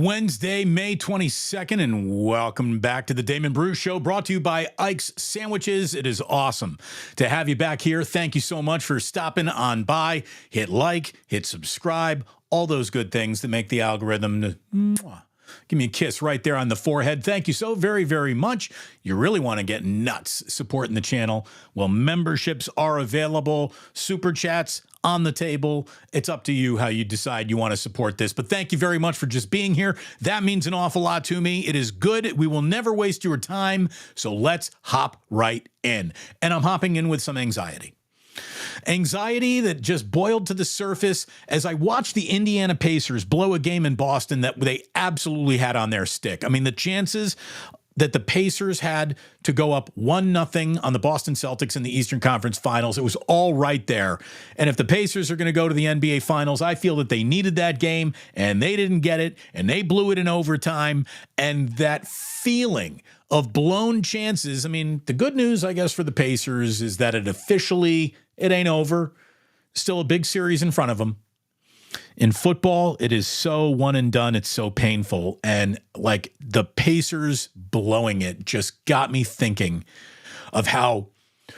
Wednesday, May 22nd, and welcome back to the Damon Brew Show, brought to you by Ike's Sandwiches. It is awesome to have you back here. Thank you so much for stopping on by. Hit like, hit subscribe, all those good things that make the algorithm give me a kiss right there on the forehead. Thank you so very, very much. You really want to get nuts supporting the channel. Well, memberships are available. Super chats on the table. It's up to you how you decide you want to support this. But thank you very much for just being here. That means an awful lot to me. It is good. We will never waste your time. So let's hop right in. And I'm hopping in with some anxiety. Anxiety that just boiled to the surface as I watched the Indiana Pacers blow a game in Boston that they absolutely had on their stick. I mean, the chances that the Pacers had to go up 1-0 on the Boston Celtics in the Eastern Conference Finals, it was all right there. And if the Pacers are going to go to the NBA Finals, I feel that they needed that game, and they didn't get it, and they blew it in overtime. And that feeling of blown chances, I mean, the good news, I guess, for the Pacers is that it ain't over. Still a big series in front of them. In football, it is so one and done. It's so painful. And like the Pacers blowing it just got me thinking of how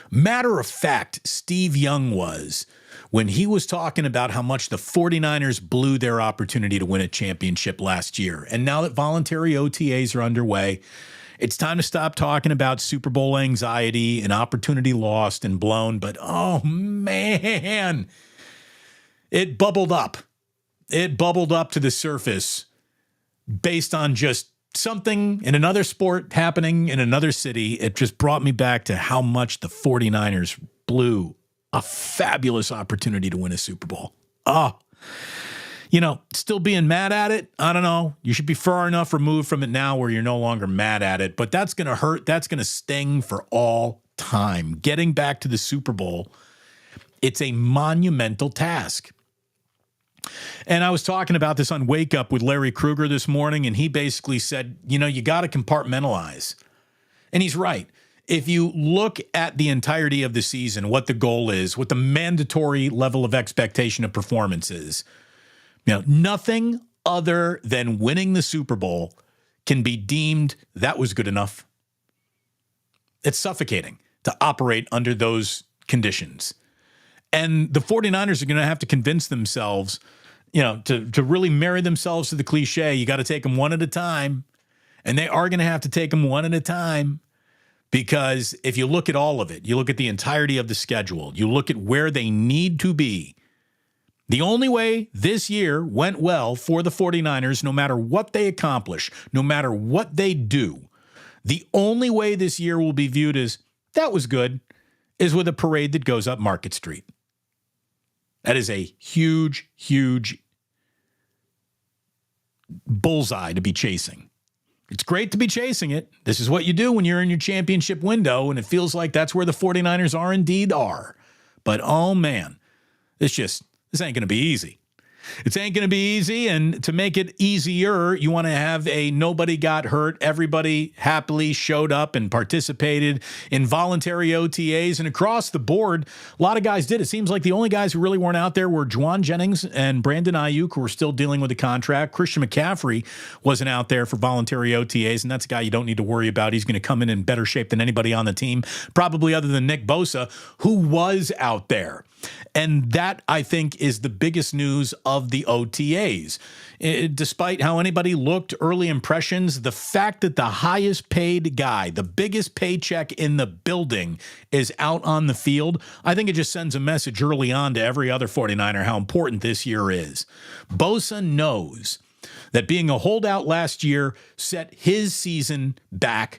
matter of fact Steve Young was when he was talking about how much the 49ers blew their opportunity to win a championship last year. And now that voluntary OTAs are underway, it's time to stop talking about Super Bowl anxiety and opportunity lost and blown. But oh man, it bubbled up. It bubbled up to the surface based on just something in another sport happening in another city. It just brought me back to how much the 49ers blew a fabulous opportunity to win a Super Bowl. Still being mad at it, I don't know. You should be far enough removed from it now where you're no longer mad at it. But that's going to hurt. That's going to sting for all time. Getting back to the Super Bowl, it's a monumental task. And I was talking about this on Wake Up with Larry Krueger this morning, and he basically said, you got to compartmentalize. And he's right. If you look at the entirety of the season, what the goal is, what the mandatory level of expectation of performance is, nothing other than winning the Super Bowl can be deemed that was good enough. It's suffocating to operate under those conditions. And the 49ers are going to have to convince themselves, to really marry themselves to the cliche. You got to take them one at a time. And they are going to have to take them one at a time. Because if you look at all of it, you look at the entirety of the schedule, you look at where they need to be. The only way this year went well for the 49ers, no matter what they accomplish, no matter what they do, the only way this year will be viewed as that was good is with a parade that goes up Market Street. That is a huge, huge bullseye to be chasing. It's great to be chasing it. This is what you do when you're in your championship window, and it feels like that's where the 49ers are. But, oh, man, this ain't going to be easy. It ain't going to be easy, and to make it easier, you want to have a nobody got hurt. Everybody happily showed up and participated in voluntary OTAs, and across the board, a lot of guys did. It seems like the only guys who really weren't out there were Juwan Jennings and Brandon Ayuk, who were still dealing with the contract. Christian McCaffrey wasn't out there for voluntary OTAs, and that's a guy you don't need to worry about. He's going to come in better shape than anybody on the team, probably other than Nick Bosa, who was out there. And that, I think, is the biggest news of the OTAs. Despite how anybody looked, early impressions, the fact that the highest paid guy, the biggest paycheck in the building is out on the field, I think it just sends a message early on to every other 49er how important this year is. Bosa knows that being a holdout last year set his season back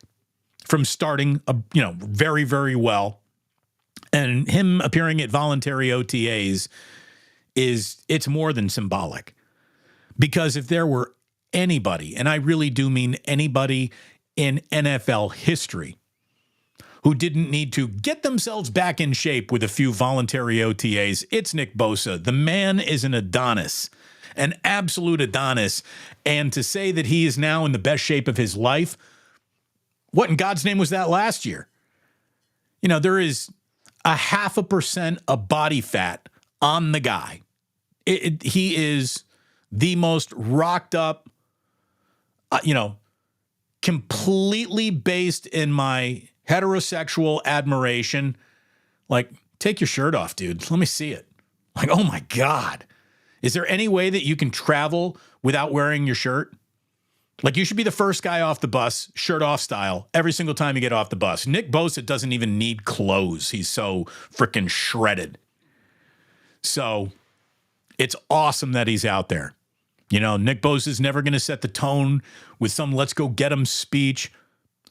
from starting, very, very well. And him appearing at voluntary OTAs it's more than symbolic. Because if there were anybody, and I really do mean anybody in NFL history, who didn't need to get themselves back in shape with a few voluntary OTAs, it's Nick Bosa. The man is an Adonis, an absolute Adonis. And to say that he is now in the best shape of his life, what in God's name was that last year? There is 0.5% of body fat on the guy. He is the most rocked up, completely based in my heterosexual admiration. Like, take your shirt off, dude. Let me see it. Like, oh my God. Is there any way that you can travel without wearing your shirt? Like, you should be the first guy off the bus, shirt off style, every single time you get off the bus. Nick Bosa doesn't even need clothes. He's so freaking shredded. So it's awesome that he's out there. Nick Bosa is never going to set the tone with some let's go get him speech.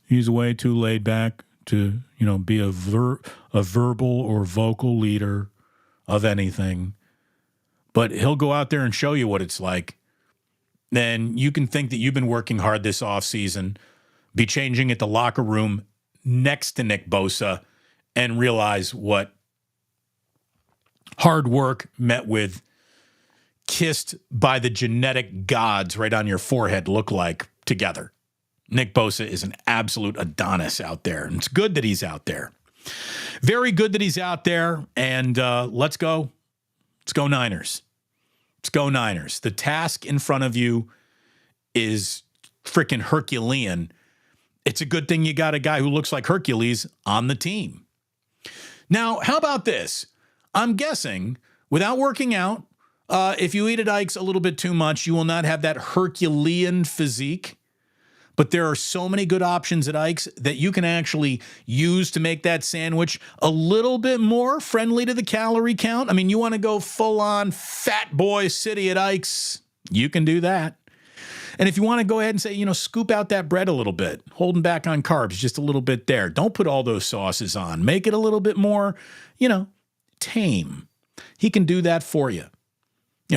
He's way too laid back to, be a verbal or vocal leader of anything. But he'll go out there and show you what it's like. Then you can think that you've been working hard this offseason, be changing at the locker room next to Nick Bosa, and realize what hard work met with kissed by the genetic gods right on your forehead look like together. Nick Bosa is an absolute Adonis out there, and it's good that he's out there. Very good that he's out there, and let's go. Let's go Niners. Let's go Niners. The task in front of you is freaking Herculean. It's a good thing you got a guy who looks like Hercules on the team. Now, how about this? I'm guessing, without working out, if you eat at Ike's a little bit too much, you will not have that Herculean physique. But there are so many good options at Ike's that you can actually use to make that sandwich a little bit more friendly to the calorie count. I mean, you want to go full-on fat boy city at Ike's, you can do that. And if you want to go ahead and say, scoop out that bread a little bit, holding back on carbs just a little bit there. Don't put all those sauces on. Make it a little bit more, tame. He can do that for you.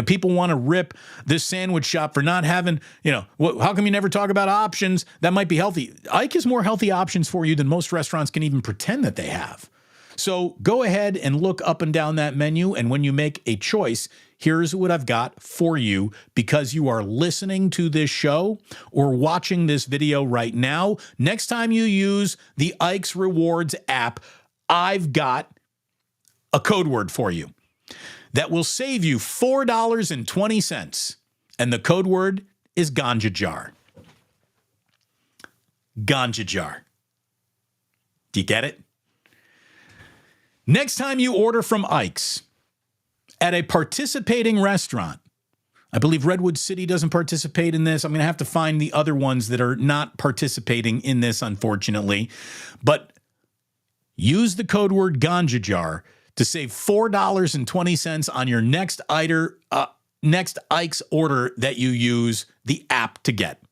People want to rip this sandwich shop for not having, how come you never talk about options that might be healthy? Ike has more healthy options for you than most restaurants can even pretend that they have. So go ahead and look up and down that menu. And when you make a choice, here's what I've got for you because you are listening to this show or watching this video right now. Next time you use the Ike's Rewards app, I've got a code word for you that will save you $4.20. And the code word is Ganja Jar. Ganja Jar. Do you get it? Next time you order from Ike's at a participating restaurant, I believe Redwood City doesn't participate in this. I'm going to have to find the other ones that are not participating in this, unfortunately. But use the code word Ganja Jar to save $4.20 on your next Ike's order that you use the app to get.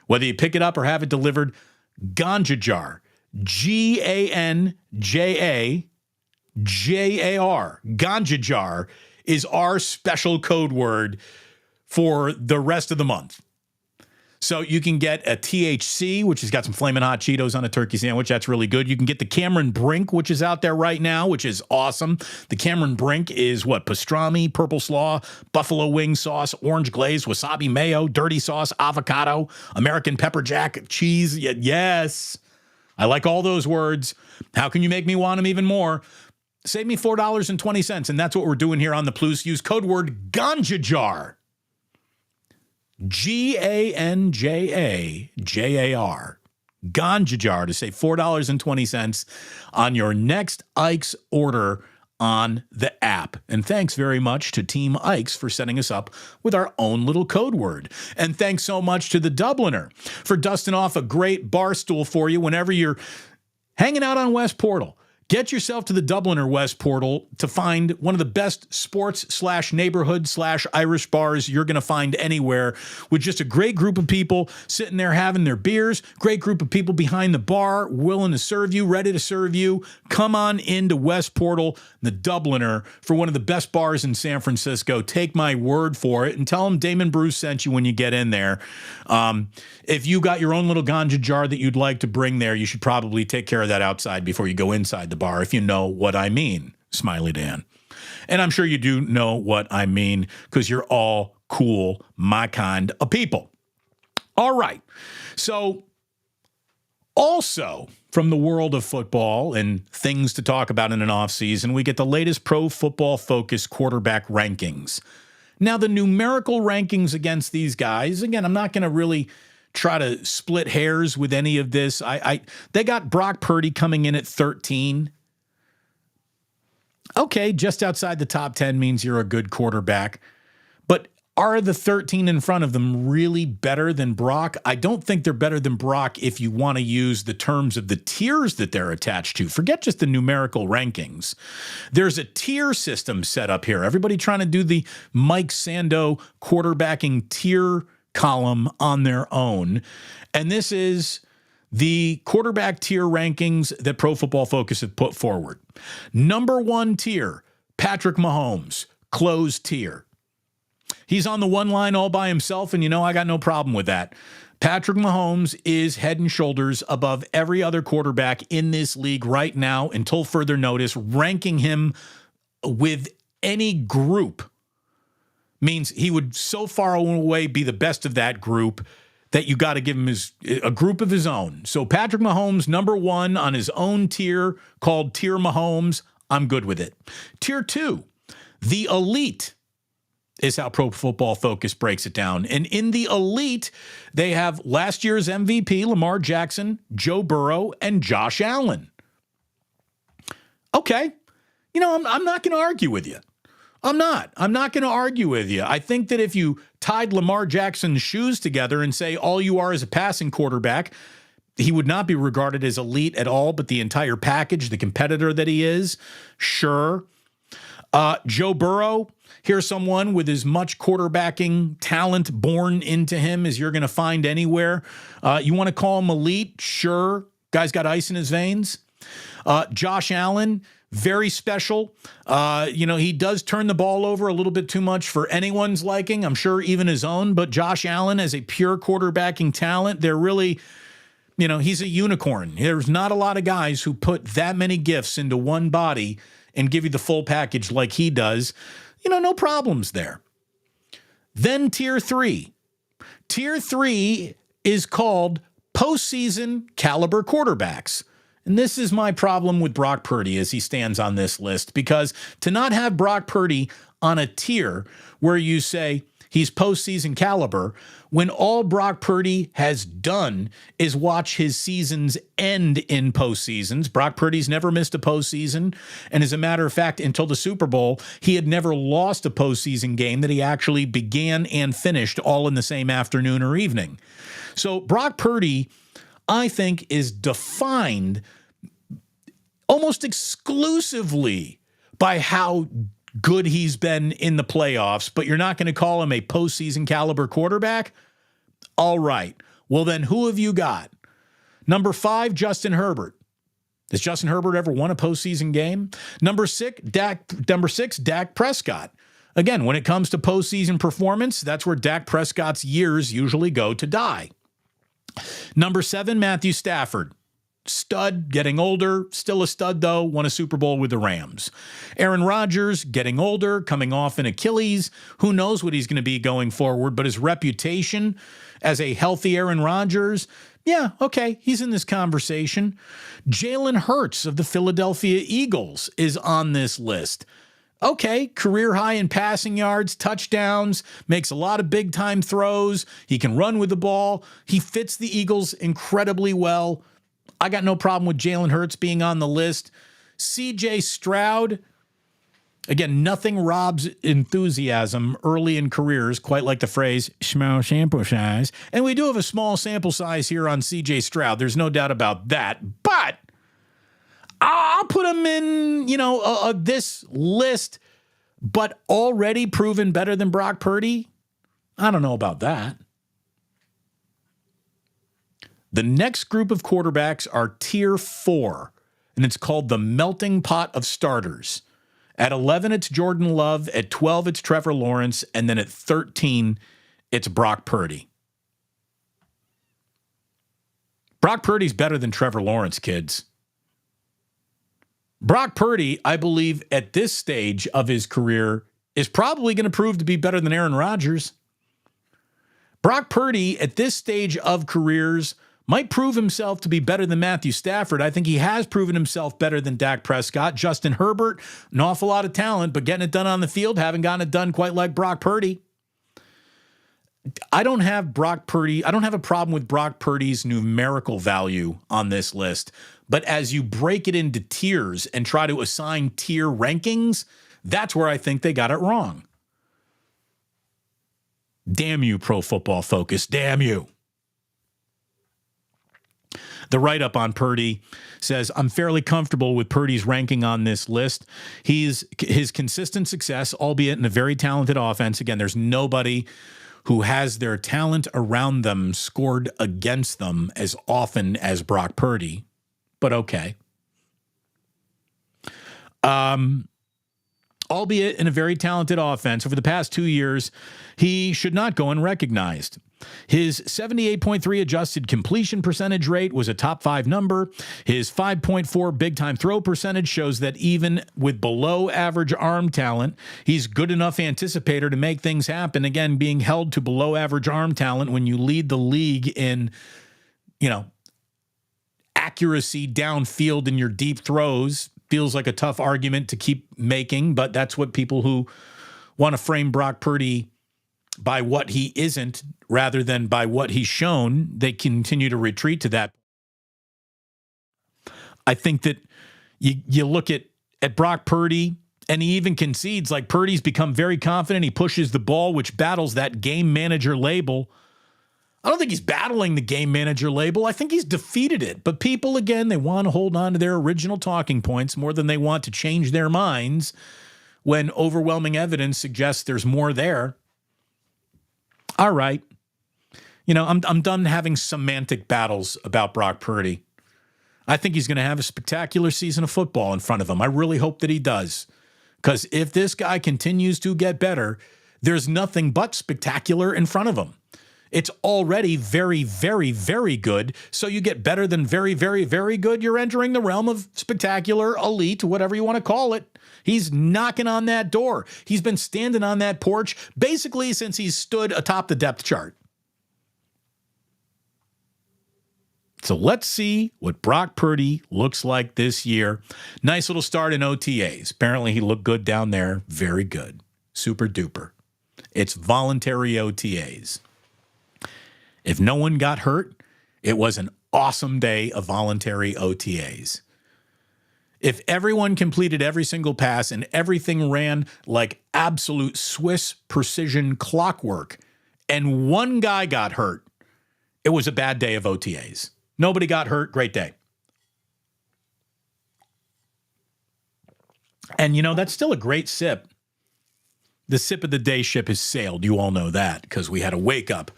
Whether you pick it up or have it delivered, Ganja Jar, Ganjajar, Ganja Jar is our special code word for the rest of the month. So you can get a THC, which has got some Flamin' Hot Cheetos on a turkey sandwich. That's really good. You can get the Cameron Brink, which is out there right now, which is awesome. The Cameron Brink is pastrami, purple slaw, buffalo wing sauce, orange glaze, wasabi mayo, dirty sauce, avocado, American pepper jack, cheese. Yes. I like all those words. How can you make me want them even more? Save me $4.20. And that's what we're doing here on the Plus. Use code word Ganja Jar. Ganjajar. Ganja Jar to save $4.20 on your next Ike's order on the app. And thanks very much to Team Ike's for setting us up with our own little code word. And thanks so much to the Dubliner for dusting off a great bar stool for you whenever you're hanging out on West Portal. Get yourself to the Dubliner West Portal to find one of the best sports/neighborhood/Irish bars you're going to find anywhere, with just a great group of people sitting there having their beers, great group of people behind the bar willing to serve you, ready to serve you. Come on into West Portal, the Dubliner, for one of the best bars in San Francisco. Take my word for it and tell them Damon Bruce sent you when you get in there. If you got your own little Ganja Jar that you'd like to bring there, you should probably take care of that outside before you go inside the bar, if you know what I mean, Smiley Dan. And I'm sure you do know what I mean because you're all cool, my kind of people. All right. So also from the world of football and things to talk about in an offseason, we get the latest Pro Football Focus quarterback rankings. Now, the numerical rankings against these guys, again, I'm not going to really try to split hairs with any of this. They got Brock Purdy coming in at 13. Okay, just outside the top 10 means you're a good quarterback. But are the 13 in front of them really better than Brock? I don't think they're better than Brock if you want to use the terms of the tiers that they're attached to. Forget just the numerical rankings. There's a tier system set up here. Everybody trying to do the Mike Sando quarterbacking tier column on their own. And this is the quarterback tier rankings that Pro Football Focus have put forward. Number 1 tier, Patrick Mahomes, closed tier. He's on the one line all by himself, and I got no problem with that. Patrick Mahomes is head and shoulders above every other quarterback in this league right now until further notice. Ranking him with any group means he would so far away be the best of that group that you got to give him a group of his own. So Patrick Mahomes, number 1 on his own tier called Tier Mahomes. I'm good with it. Tier 2, the elite, is how Pro Football Focus breaks it down. And in the elite, they have last year's MVP, Lamar Jackson, Joe Burrow, and Josh Allen. Okay. I'm not going to argue with you. I'm not going to argue with you. I think that if you tied Lamar Jackson's shoes together and say all you are is a passing quarterback, he would not be regarded as elite at all, but the entire package, the competitor that he is, sure. Joe Burrow, here's someone with as much quarterbacking talent born into him as you're going to find anywhere. You want to call him elite? Sure. Guy's got ice in his veins. Josh Allen, very special. He does turn the ball over a little bit too much for anyone's liking, I'm sure even his own, but Josh Allen as a pure quarterbacking talent, they're really, he's a unicorn. There's not a lot of guys who put that many gifts into one body and give you the full package like he does. No problems there. Then tier 3. Tier 3 is called postseason caliber quarterbacks. And this is my problem with Brock Purdy as he stands on this list, because to not have Brock Purdy on a tier where you say he's postseason caliber, when all Brock Purdy has done is watch his seasons end in postseasons. Brock Purdy's never missed a postseason. And as a matter of fact, until the Super Bowl, he had never lost a postseason game that he actually began and finished all in the same afternoon or evening. So Brock Purdy, I think, is defined almost exclusively by how good he's been in the playoffs, but you're not going to call him a postseason caliber quarterback? All right. Well, then who have you got? Number 5, Justin Herbert. Has Justin Herbert ever won a postseason game? Number 6, Dak Prescott. Again, when it comes to postseason performance, that's where Dak Prescott's years usually go to die. Number 7, Matthew Stafford. Stud, getting older, still a stud though, won a Super Bowl with the Rams. Aaron Rodgers, getting older, coming off an Achilles. Who knows what he's going to be going forward, but his reputation as a healthy Aaron Rodgers, yeah, okay, he's in this conversation. Jalen Hurts of the Philadelphia Eagles is on this list. Okay, career high in passing yards, touchdowns, makes a lot of big-time throws. He can run with the ball. He fits the Eagles incredibly well. I got no problem with Jalen Hurts being on the list. C.J. Stroud, again, nothing robs enthusiasm early in careers, quite like the phrase, small sample size. And we do have a small sample size here on C.J. Stroud. There's no doubt about that. But I'll put him in, this list, but already proven better than Brock Purdy. I don't know about that. The next group of quarterbacks are tier 4, and it's called the melting pot of starters. At 11, it's Jordan Love. At 12, it's Trevor Lawrence. And then at 13, it's Brock Purdy. Brock Purdy's better than Trevor Lawrence, kids. Brock Purdy, I believe, at this stage of his career, is probably going to prove to be better than Aaron Rodgers. Brock Purdy, at this stage of careers, might prove himself to be better than Matthew Stafford. I think he has proven himself better than Dak Prescott. Justin Herbert, an awful lot of talent, but getting it done on the field, haven't gotten it done quite like Brock Purdy. I don't have Brock Purdy. I don't have a problem with Brock Purdy's numerical value on this list. But as you break it into tiers and try to assign tier rankings, that's where I think they got it wrong. Damn you, Pro Football Focus. Damn you. The write-up on Purdy says, I'm fairly comfortable with Purdy's ranking on this list. His consistent success, albeit in a very talented offense. Again, there's nobody who has their talent around them scored against them as often as Brock Purdy. But okay. Albeit in a very talented offense, over the past 2 years, he should not go unrecognized. His 78.3 adjusted completion percentage rate was a top 5 number. His 5.4 big-time throw percentage shows that even with below-average arm talent, he's good enough anticipator to make things happen. Again, being held to below-average arm talent when you lead the league in, accuracy downfield in your deep throws feels like a tough argument to keep making, but that's what people who want to frame Brock Purdy by what he isn't rather than by what he's shown, they continue to retreat to that. I think that you look at Brock Purdy, and he even concedes, like, Purdy's become very confident. He pushes the ball, which battles that game manager label. I don't think he's battling the game manager label. I think he's defeated it. But people, again, they want to hold on to their original talking points more than they want to change their minds when overwhelming evidence suggests there's more there. All right. I'm done having semantic battles about Brock Purdy. I think he's going to have a spectacular season of football in front of him. I really hope that he does. Because if this guy continues to get better, there's nothing but spectacular in front of him. It's already very, very, very good. So you get better than very, very, very good. You're entering the realm of spectacular, elite, whatever you want to call it. He's knocking on that door. He's been standing on that porch basically since he's stood atop the depth chart. So let's see what Brock Purdy looks like this year. Nice little start in OTAs. Apparently he looked good down there. Very good. Super duper. It's voluntary OTAs. If no one got hurt, it was an awesome day of voluntary OTAs. If everyone completed every single pass and everything ran like absolute Swiss precision clockwork and one guy got hurt, it was a bad day of OTAs. Nobody got hurt. Great day. And, that's still a great sip. The sip of the day ship has sailed. You all know that because we had to wake up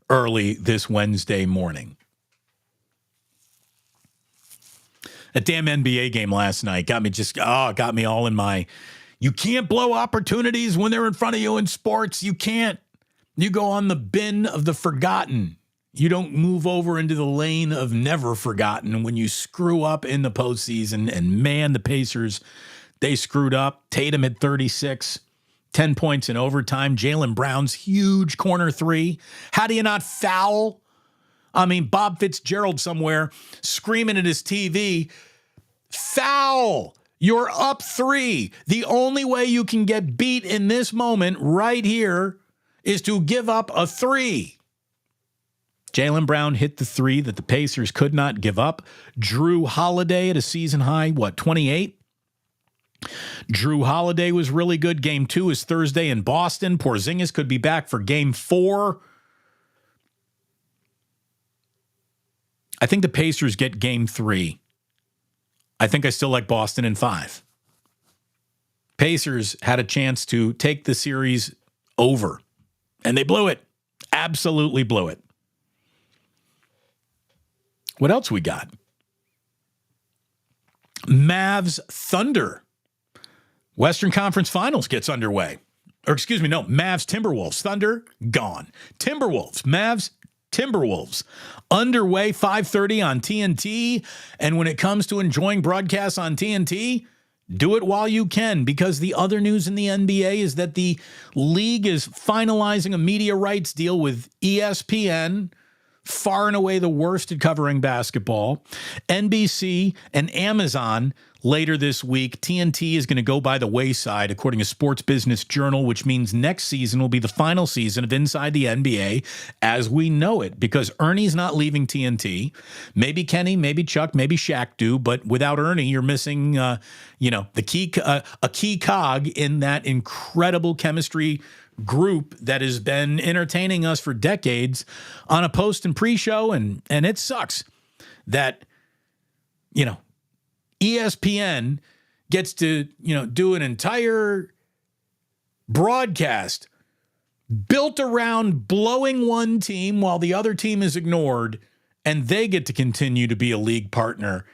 early this Wednesday morning. A damn NBA game last night got me all in my, you can't blow opportunities when they're in front of you in sports. You can't. You go on the bin of the forgotten. You don't move over into the lane of never forgotten when you screw up in the postseason. And man, the Pacers, they screwed up. Tatum had 36, 10 points in overtime. Jaylen Brown's huge corner three. How do you not foul? I mean, Bob Fitzgerald somewhere screaming at his TV, foul. You're up 3. The only way you can get beat in this moment right here is to give up a 3. Jaylen Brown hit the 3 that the Pacers could not give up. Drew Holiday at a season high, 28? Drew Holiday was really good. Game 2 is Thursday in Boston. Porzingis could be back for Game 4. I think the Pacers get Game 3. I think I still like Boston in 5. Pacers had a chance to take the series over, and they blew it. Absolutely blew it. What else we got? Mavs Thunder. Western Conference Finals gets underway. Mavs Timberwolves. Thunder, gone. Timberwolves. Mavs Timberwolves. Underway, 5:30 on TNT. And when it comes to enjoying broadcasts on TNT, do it while you can, because the other news in the NBA is that the league is finalizing a media rights deal with ESPN far and away the worst at covering basketball. NBC and Amazon later this week. TNT is going to go by the wayside, according to Sports Business Journal, which means next season will be the final season of Inside the NBA as we know it, because Ernie's not leaving TNT. Maybe Kenny, maybe Chuck, maybe Shaq do, but without Ernie, you're missing, a key cog in that incredible chemistry group that has been entertaining us for decades on a post and pre-show, and it sucks that, ESPN gets to, do an entire broadcast built around blowing one team while the other team is ignored, and they get to continue to be a league partner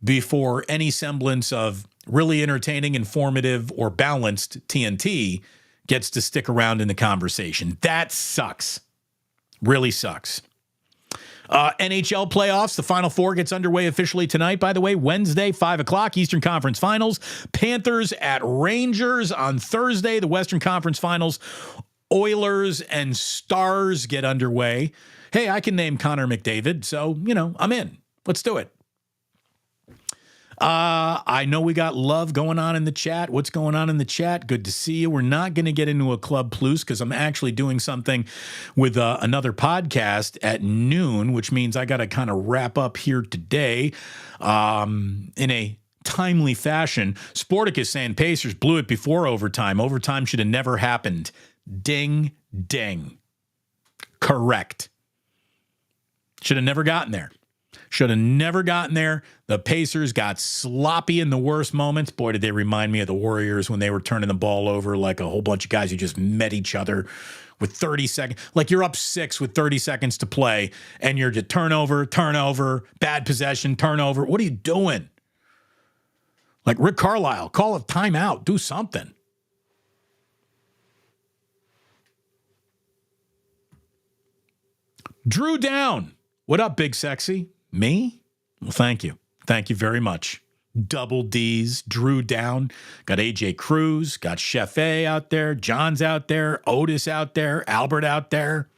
before any semblance of really entertaining, informative, or balanced TNT gets to stick around in the conversation. That sucks. Really sucks. NHL playoffs. The Final Four gets underway officially tonight, by the way. Wednesday, 5 o'clock, Eastern Conference Finals. Panthers at Rangers on Thursday. The Western Conference Finals. Oilers and Stars get underway. Hey, I can name Connor McDavid, so, I'm in. Let's do it. I know we got love going on in the chat. What's going on in the chat? Good to see you. We're not going to get into a Club Plus because I'm actually doing something with another podcast at noon, which means I got to kind of wrap up here today in a timely fashion. Sportic is saying Pacers blew it before overtime. Overtime should have never happened. Ding, ding. Correct. Should have never gotten there. Should have never gotten there. The Pacers got sloppy in the worst moments. Boy, did they remind me of the Warriors when they were turning the ball over like a whole bunch of guys who just met each other with 30 seconds. Like you're up 6 with 30 seconds to play, and you're just turnover, bad possession, turnover. What are you doing? Like Rick Carlisle, call a timeout. Do something. Drew Down. What up, Big Sexy? Me? Well, thank you. Thank you very much. Double D's, Drew Down. Got AJ Cruz, got Chef A out there, John's out there, Otis out there, Albert out there.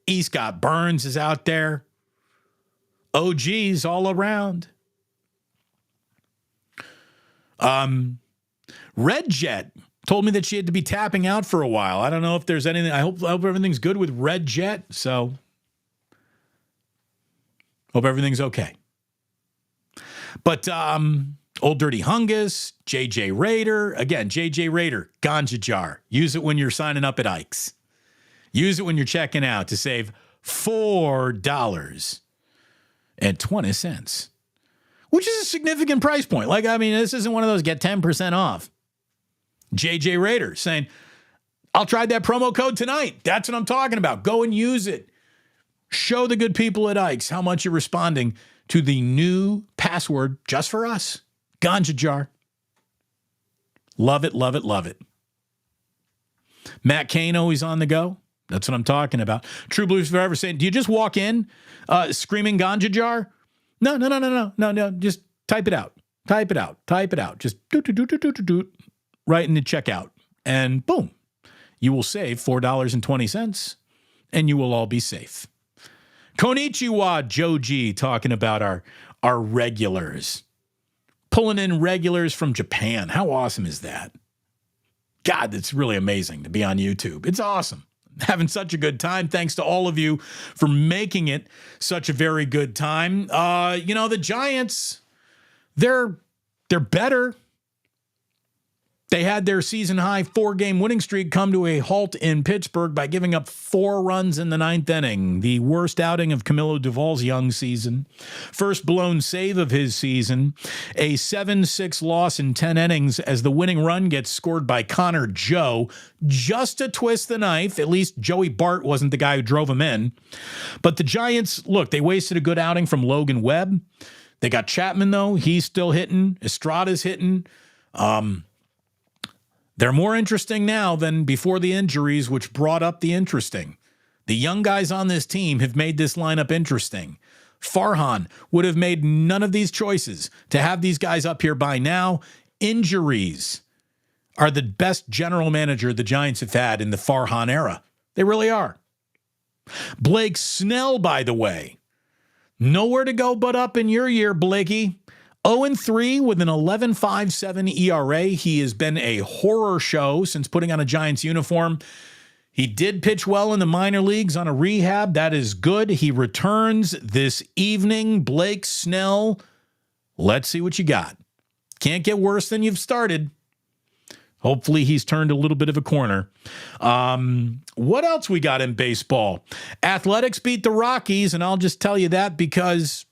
E. Scott Burns is out there. OGs all around. Red Jet told me that she had to be tapping out for a while. I don't know if there's anything. I hope everything's good with Red Jet. So hope everything's okay. But Old Dirty Hungus, JJ Raider. Again, JJ Raider, ganja jar. Use it when you're signing up at Ike's. Use it when you're checking out to save $4.20, which is a significant price point. This isn't one of those get 10% off. JJ Raider saying, I'll try that promo code tonight. That's what I'm talking about. Go and use it. Show the good people at Ike's how much you're responding to the new password just for us. Ganja jar. Love it, love it, love it. Matt Cain always on the go. That's what I'm talking about. True Blues Forever saying, do you just walk in screaming ganja jar? No. Just type it out. Type it out. Just doot, right in the checkout. And boom, you will save $4.20 and you will all be safe. Konnichiwa, Joji, talking about our regulars. Pulling in regulars from Japan. How awesome is that? God, it's really amazing to be on YouTube. It's awesome. Having such a good time. Thanks to all of you for making it such a very good time. The Giants, they're better. They had their season-high 4-game winning streak come to a halt in Pittsburgh by giving up 4 runs in the 9th inning, the worst outing of Camilo Duvall's young season, first blown save of his season, a 7-6 loss in 10 innings as the winning run gets scored by Connor Joe, just to twist the knife. At least Joey Bart wasn't the guy who drove him in. But the Giants, look, they wasted a good outing from Logan Webb. They got Chapman, though. He's still hitting. Estrada's hitting. They're more interesting now than before the injuries, which brought up the interesting. The young guys on this team have made this lineup interesting. Farhan would have made none of these choices to have these guys up here by now. Injuries are the best general manager the Giants have had in the Farhan era. They really are. Blake Snell, by the way, nowhere to go but up in your year, Blakey. 0-3 with an 11.57 ERA. He has been a horror show since putting on a Giants uniform. He did pitch well in the minor leagues on a rehab. That is good. He returns this evening. Blake Snell, let's see what you got. Can't get worse than you've started. Hopefully he's turned a little bit of a corner. What else we got in baseball? Athletics beat the Rockies, and I'll just tell you that because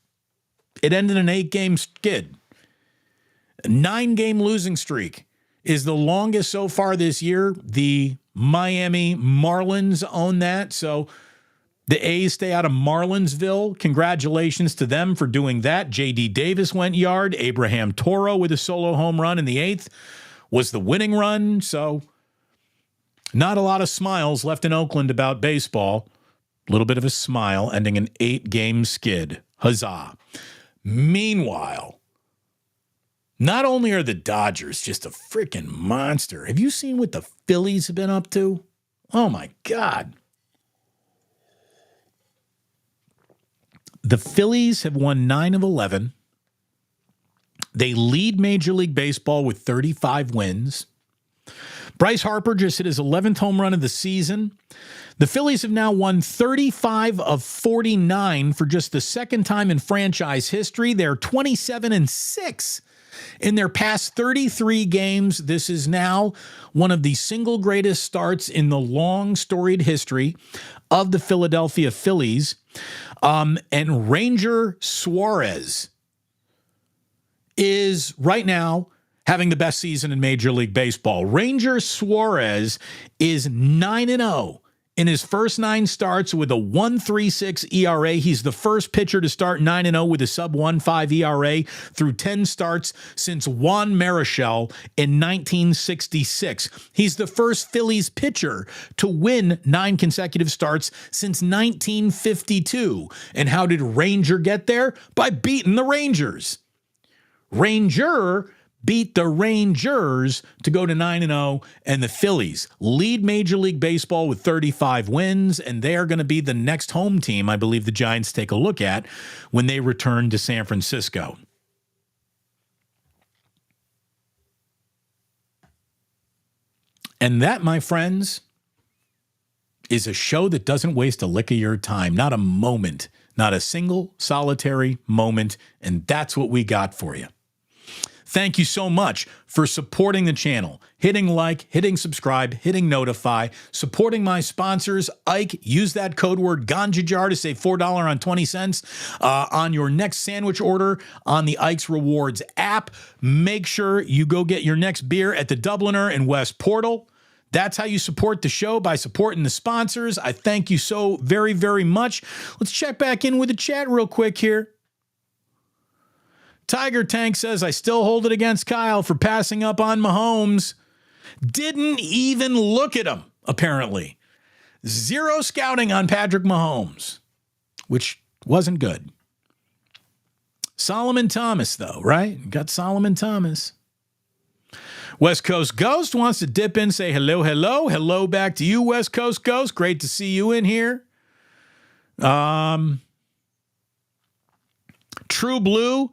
it ended an 8-game skid. A 9-game losing streak is the longest so far this year. The Miami Marlins own that, so the A's stay out of Marlinsville. Congratulations to them for doing that. J.D. Davis went yard. Abraham Toro with a solo home run in the 8th was the winning run. So not a lot of smiles left in Oakland about baseball. A little bit of a smile ending an 8-game skid. Huzzah. Meanwhile, not only are the Dodgers just a freaking monster, have you seen what the Phillies have been up to? Oh, my God. The Phillies have won 9 of 11. They lead Major League Baseball with 35 wins. Bryce Harper just hit his 11th home run of the season. The Phillies have now won 35 of 49 for just the second time in franchise history. They're 27-6 in their past 33 games. This is now one of the single greatest starts in the long storied history of the Philadelphia Phillies. And Ranger Suarez is right now having the best season in Major League Baseball. Ranger Suarez is 9-0 in his first 9 starts with a 1.36 ERA. He's the first pitcher to start 9-0 with a sub-1.5 ERA through 10 starts since Juan Marichal in 1966. He's the first Phillies pitcher to win 9 consecutive starts since 1952. And how did Ranger get there? By beating the Rangers. Ranger beat the Rangers to go to 9-0, and the Phillies lead Major League Baseball with 35 wins, and they are going to be the next home team I believe the Giants take a look at when they return to San Francisco. And that, my friends, is a show that doesn't waste a lick of your time. Not a moment. Not a single solitary moment. And that's what we got for you. Thank you so much for supporting the channel, hitting like, hitting subscribe, hitting notify, supporting my sponsors. Ike, use that code word Ganja Jar to save $4 on 20 cents on your next sandwich order on the Ike's Rewards app. Make sure you go get your next beer at the Dubliner in West Portal. That's how you support the show, by supporting the sponsors. I thank you so very, very much. Let's check back in with the chat real quick here. Tiger Tank says, I still hold it against Kyle for passing up on Mahomes. Didn't even look at him, apparently. 0 scouting on Patrick Mahomes, which wasn't good. Solomon Thomas, though, right? Got Solomon Thomas. West Coast Ghost wants to dip in, say hello, hello. Hello back to you, West Coast Ghost. Great to see you in here. True Blue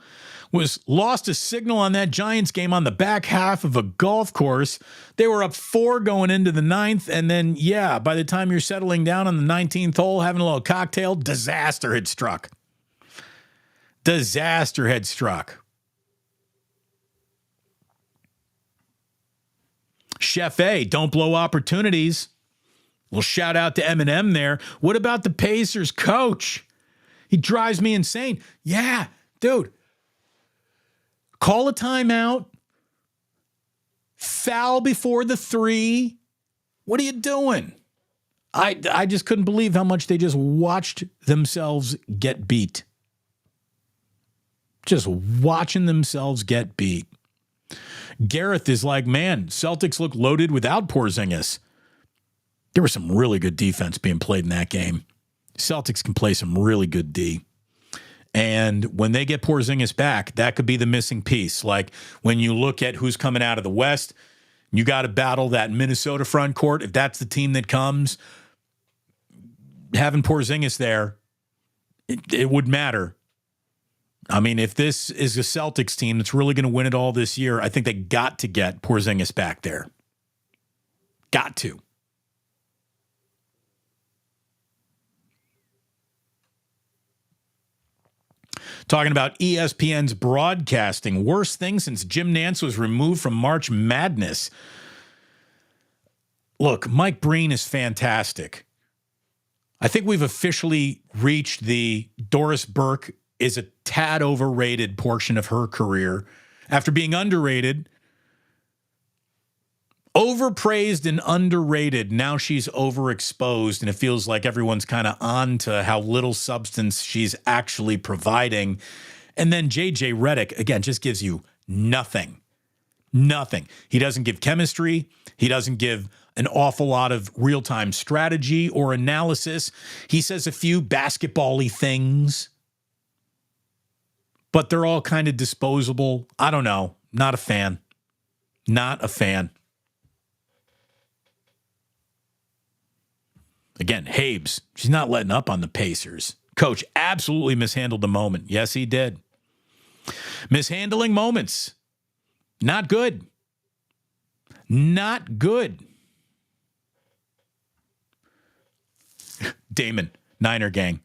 was lost a signal on that Giants game on the back half of a golf course. They were up 4 going into the 9th, and then, yeah, by the time you're settling down on the 19th hole, having a little cocktail, disaster had struck. Disaster had struck. Chef A, don't blow opportunities. Well, shout out to Eminem there. What about the Pacers coach? He drives me insane. Yeah, dude. Call a timeout. Foul before the 3. What are you doing? I just couldn't believe how much they just watched themselves get beat. Just watching themselves get beat. Gareth is like, man, Celtics look loaded without Porzingis. There was some really good defense being played in that game. Celtics can play some really good D. And when they get Porzingis back, that could be the missing piece. Like when you look at who's coming out of the West, you got to battle that Minnesota front court. If that's the team that comes, having Porzingis there, it would matter. I mean, if this is a Celtics team that's really going to win it all this year, I think they got to get Porzingis back there. Got to. Talking about ESPN's broadcasting. Worst thing since Jim Nantz was removed from March Madness. Look, Mike Breen is fantastic. I think we've officially reached the Doris Burke is a tad overrated portion of her career. After being underrated, overpraised and underrated, now she's overexposed, and it feels like everyone's kind of on to how little substance she's actually providing. And then J.J. Redick, again, just gives you nothing. Nothing. He doesn't give chemistry. He doesn't give an awful lot of real-time strategy or analysis. He says a few basketball-y things, but they're all kind of disposable. I don't know. Not a fan. Not a fan. Again, Habes, she's not letting up on the Pacers. Coach absolutely mishandled the moment. Yes, he did. Mishandling moments. Not good. Not good. Damon, Niner gang.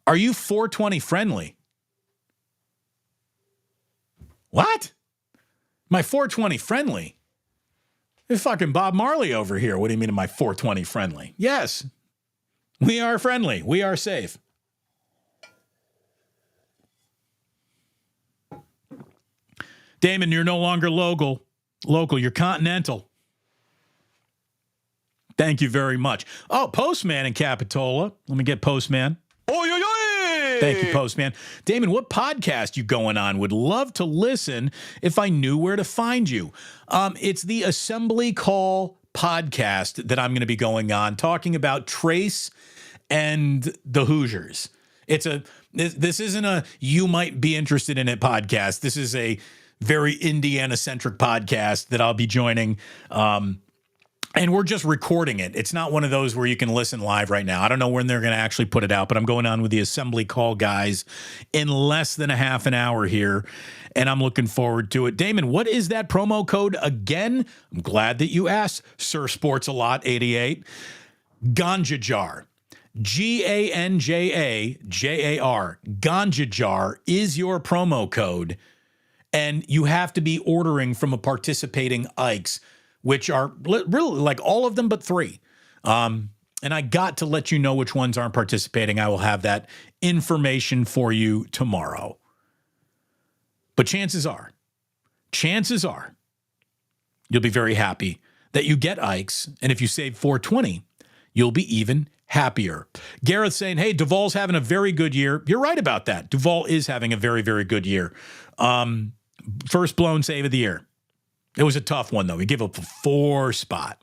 Are you 420 friendly? What? My 420 friendly? It's fucking Bob Marley over here. What do you mean am I 420 friendly? Yes. We are friendly. We are safe. Damon, you're no longer local. You're continental. Thank you very much. Oh, Postman in Capitola. Let me get Postman. Oy, oy, oy. Thank you, Postman. Damon, what podcast you going on? Would love to listen if I knew where to find you. It's the Assembly Call podcast that I'm going to be going on, talking about Trace and the Hoosiers. This isn't a you might be interested in it podcast. This is a very Indiana-centric podcast that I'll be joining. And we're just recording it. It's not one of those where you can listen live right now. I don't know when they're going to actually put it out, but I'm going on with the Assembly Call guys in less than a half an hour here, and I'm looking forward to it. Damon, what is that promo code again? I'm glad that you asked, Sir Sports a Lot 88. Ganja Jar. Ganjajar. Ganja Jar is your promo code, and you have to be ordering from a participating Ike's, which are really like all of them but 3. And I got to let you know which ones aren't participating. I will have that information for you tomorrow. But chances are, you'll be very happy that you get Ike's. And if you save $4.20, you'll be even happier. Gareth saying, hey, Duvall's having a very good year. You're right about that. Duvall is having a very, very good year. First blown save of the year. It was a tough one, though. He gave up a 4 spot.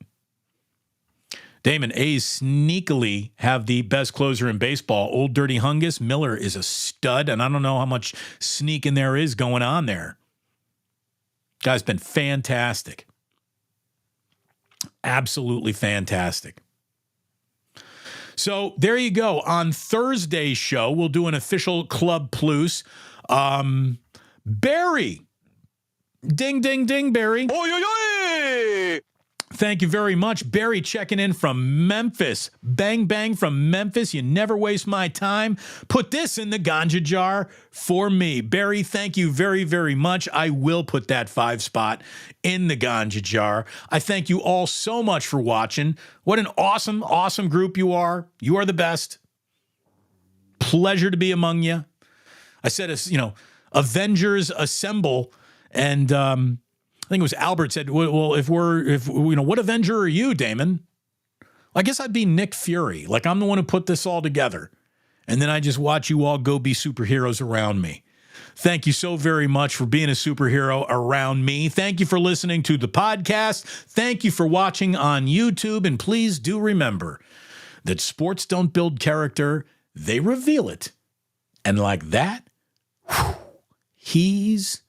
Damon, A's sneakily have the best closer in baseball. Old Dirty Hungus. Miller is a stud, and I don't know how much sneaking there is going on there. Guy's been fantastic. Absolutely fantastic. So there you go. On Thursday's show, we'll do an official Club Plus. Barry. Ding, ding, ding, Barry. Oy, oy, oy. Thank you very much. Barry checking in from Memphis. Bang, bang from Memphis. You never waste my time. Put this in the Ganja Jar for me. Barry, thank you very, very much. I will put that 5 spot in the Ganja Jar. I thank you all so much for watching. What an awesome, awesome group you are. You are the best. Pleasure to be among you. I said, Avengers Assemble. And I think it was Albert said, well, if what Avenger are you, Damon? I guess I'd be Nick Fury. Like, I'm the one who put this all together. And then I just watch you all go be superheroes around me. Thank you so very much for being a superhero around me. Thank you for listening to the podcast. Thank you for watching on YouTube. And please do remember that sports don't build character. They reveal it. And like that, he's